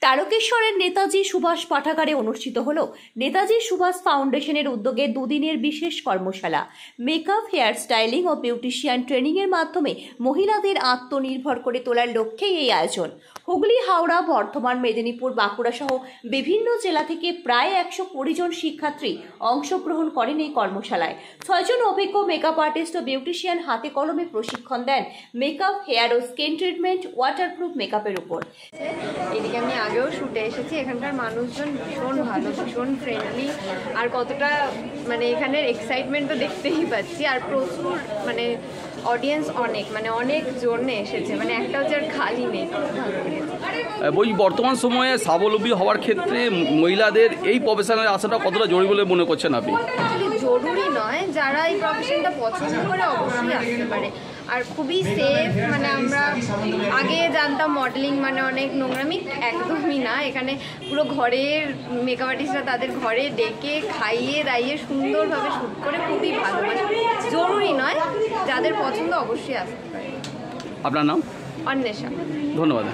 তারকেশ্বরের নেতাজি সুভাষ পাঠাগারে অনুষ্ঠিত হল নেতাজি সুভাষ ফাউন্ডেশনের উদ্যোগে দুদিনের বিশেষ কর্মশালা। মেকআপ, হেয়ার স্টাইলিং ও বিউটিশিয়ান ট্রেনিং এর মাধ্যমে মহিলাদের আত্মনির্ভর করে তোলার লক্ষ্যে এই আয়োজন। হুগলি, হাওড়া, বর্ধমান, মেদিনীপুর, বাঁকুড়া সহ বিভিন্ন জেলা থেকে প্রায় 120 জন শিক্ষার্থী অংশগ্রহণ করেন এই কর্মশালায়। 6 জন অভিজ্ঞ মেকআপ আর্টিস্ট ও বিউটিশিয়ান হাতে কলমে প্রশিক্ষণ দেন মেকআপ, হেয়ার ও স্কিন ট্রিটমেন্ট, ওয়াটারপ্রুফ মেকআপের উপর। এদিকে আমি আগেও শুটে এসেছি। এখানকার মানুষজন ভীষণ ভালো, ভীষণ ফ্রেন্ডলি, আর কতটা মানে এখানের এক্সাইটমেন্ট তো দেখতেই পাচ্ছি। আর প্রচুর মানে অডিয়েন্স অনেক জন এসেছে, মানে একটা হচ্ছে আর খালি নেই। ওই বর্তমান সময়ে স্বাবলম্বী হওয়ার ক্ষেত্রে মহিলাদের এই প্রফেশনের আসাটা কতটা জরুরি বলে মনে করছেন আপনি? জরুরি নয়, যারা এই প্রফেশনটা পছন্দ করে অবশ্যই আসতে পারে। আর খুবই সেফ, মানে আমরা আগে জানতাম মডেলিং মানে অনেক নোংরামি, একদমই না। এখানে পুরো ঘরের মেকআপ আর্টিস্টরা তাদের ঘরে ডেকে খাইয়ে দাইয়ে সুন্দরভাবে শ্যুট করে, খুবই ভালো। মানে জরুরি নয়, যাদের পছন্দ অবশ্যই আসতে পারে। আপনার নাম? অন্বেষা। ধন্যবাদ।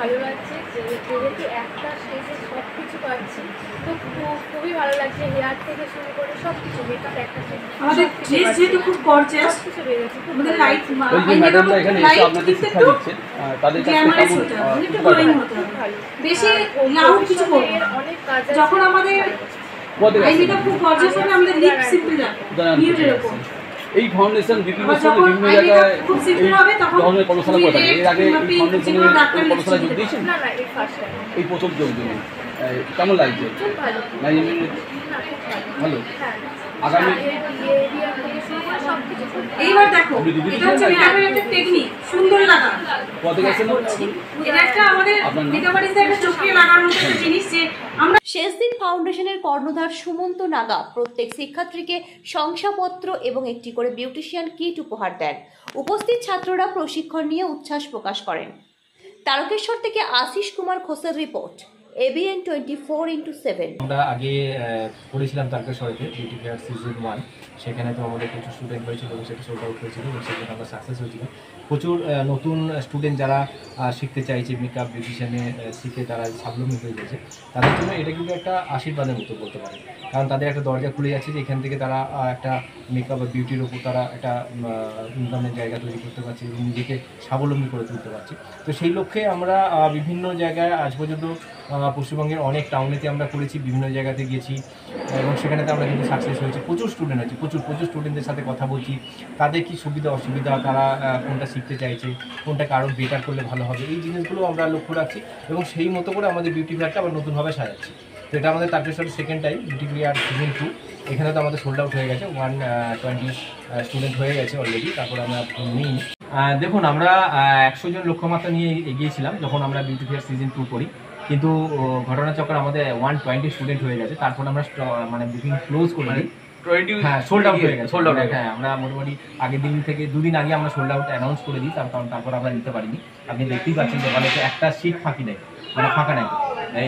ভালো লাগছে যেহেতু একটা স্টেজে সব কিছু পাচ্ছি, তো খুবই ভালো লাগছে। হেয়ার থেকে শুরু করে সব কিছু, মেকআপ একটা আমাদের ড্রেস যেহেতু খুব গর্জিয়াস, সব কিছু পেয়ে গেছে। আমাদের লাইট ওই যে ম্যাডামরা এখানে এসে আপনাদের শিক্ষা দিচ্ছেন, তাদের কাছে কেমন একটু গ্লোয়িং হতে হবে, বেশি লাউড কিছু করব না। অনেক কাজ যখন আমাদের আই মেকআপ খুব গর্জিয়াস হবে, আমাদের লিপ সিম্পল রাখবো নিউডের উপর। এই ফাউন্ডেশন বিভিন্ন জায়গায় খুব সিম্পল হবে, তখন ধরনের কর্মশালা করে থাকে। এর আগে এই ফাউন্ডেশনের কর্মশালা যোগ দিয়েছেন? না না, এই ফার্স্ট টাইম। এই প্রথম যোগ দিলেন, কেমন লাগছে? খুব ভালো। ভালো। আগামী এইবার দেখো, এটা হচ্ছে মেকআপের একটা টেকনিক, সুন্দর লাগা। কত গেছেন? এটা একটা আমাদের মেকআপ আর্টিস্টদের একটা চোখে লাগানোর মতো একটা জিনিস, যে আমরা শেষ দিন ফাউন্ডেশনের কর্ণধার সুমন্ত নাগা প্রত্যেক শিক্ষার্থীকে শংসাপত্র এবং একটি করে বিউটিশিয়ান কিট উপহার দেন। উপস্থিত ছাত্ররা প্রশিক্ষণ নিয়ে উচ্ছ্বাস প্রকাশ করেন। তারকেশ্বর থেকে আশিস কুমার ঘোষের রিপোর্ট, ABN 24x7। আমরা আগে পড়েছিলাম তারকেশ্বরেতে বিউটি ফেয়ার সিজন 1, সেখানে তো আমাদের প্রচুর স্টুডেন্ট হয়েছিল এবং সেটা সোল্ড আউট হয়েছিল এবং সেখানে আমরা সাকসেস হয়েছিল। প্রচুর নতুন স্টুডেন্ট যারা শিখতে চাইছে মেকআপ বিউটিশিয়ানে শিখে তারা স্বাবলম্বী হয়ে গেছে, তাদের জন্য এটা কিন্তু একটা আশীর্বাদের মতো বলতে পারে। কারণ তাদের একটা দরজা খুলে যাচ্ছে যে এখান থেকে তারা একটা মেকআপ বা বিউটির ওপর তারা একটা ইনকামের জায়গা তৈরি করতে পারছে এবং নিজেকে স্বাবলম্বী করে তুলতে পারছে। তো সেই লক্ষ্যে আমরা বিভিন্ন জায়গায় আজ পর্যন্ত পশ্চিমবঙ্গের অনেক টাউনেতে আমরা করেছি, বিভিন্ন জায়গাতে গেছি এবং সেখানেতে আমরা কিন্তু সাকসেস হয়েছি। প্রচুর স্টুডেন্ট আছে, প্রচুর স্টুডেন্টদের সাথে কথা বলছি, তাদের কী সুবিধা অসুবিধা, তারা কোনটা শিখতে চাইছে, কোনটাকে আরও বেটার করলে ভালো হবে, এই জিনিসগুলো আমরা লক্ষ্য রাখছি এবং সেই মতো করে আমাদের বিউটি ফেয়ারটা আবার নতুনভাবে সাজাচ্ছি। তো এটা আমাদের তারকেশ্বরের second time beauty fair season 2। এখানে তো আমাদের সোল্ড আউট হয়ে গেছে, 120 স্টুডেন্ট হয়ে গেছে অলরেডি, তারপরে আমরা নিই। দেখুন, আমরা 100 জন লক্ষ্যমাত্রা নিয়ে এগিয়েছিলাম যখন আমরা বিউটি ফেয়ার সিজন 2 করি, কিন্তু ঘটনাচক্রে আমাদের 120 স্টুডেন্ট হয়ে গেছে। তারপর আমরা মানে বুকিং ক্লোজ করে দিই। হ্যাঁ, সোল্ড আউট হয়ে গেছে। হ্যাঁ, আমরা মোটামুটি আগের দিন থেকে 2 দিন আগে আমরা সোল্ড আউট অ্যানাউন্স করে দিই, তারপর আমরা নিতে পারিনি। আপনি দেখতেই পাচ্ছেন যে মানে একটা সিট ফাঁকি নেই, মানে ফাঁকা নেই।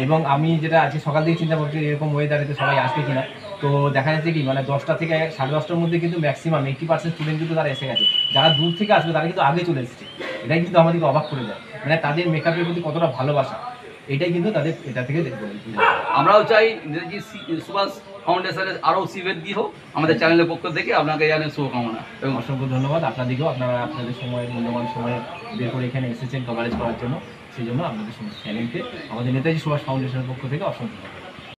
এবং আমি যেটা আজকে সকাল থেকে চিন্তা করছি এরকম ওয়েদারেতে সবাই আসবে কিনা, তো দেখা যাচ্ছে কি মানে 10টা থেকে 10:30টার মধ্যে কিন্তু ম্যাক্সিমাম 80% স্টুডেন্ট কিন্তু তারা এসে গেছে। যারা দূর থেকে আসবে তারা কিন্তু আগে চলে এসেছে। এটাই কিন্তু আমাদেরকে অবাক করে দেয়, মানে তাদের মেকআপের প্রতি কতটা ভালোবাসা, এটাই কিন্তু তাদের এটা থেকে দেখবো। আমরাও চাই নেতাজি সুভাষ ফাউন্ডেশনের আরও বৃদ্ধি হোক। আমাদের চ্যানেলের পক্ষ থেকে আপনাকে জানেন শুভকামনা এবং অসংখ্য ধন্যবাদ আপনাদেরকেও। আপনাদের সময়, মূল্যবান সময় বের করে এখানে এসেছেন কভারেজ করার জন্য, সেই জন্য আপনাদের চ্যানেলকে আমাদের নেতাজি সুভাষ ফাউন্ডেশনের পক্ষ থেকে অসংখ্য ধন্যবাদ।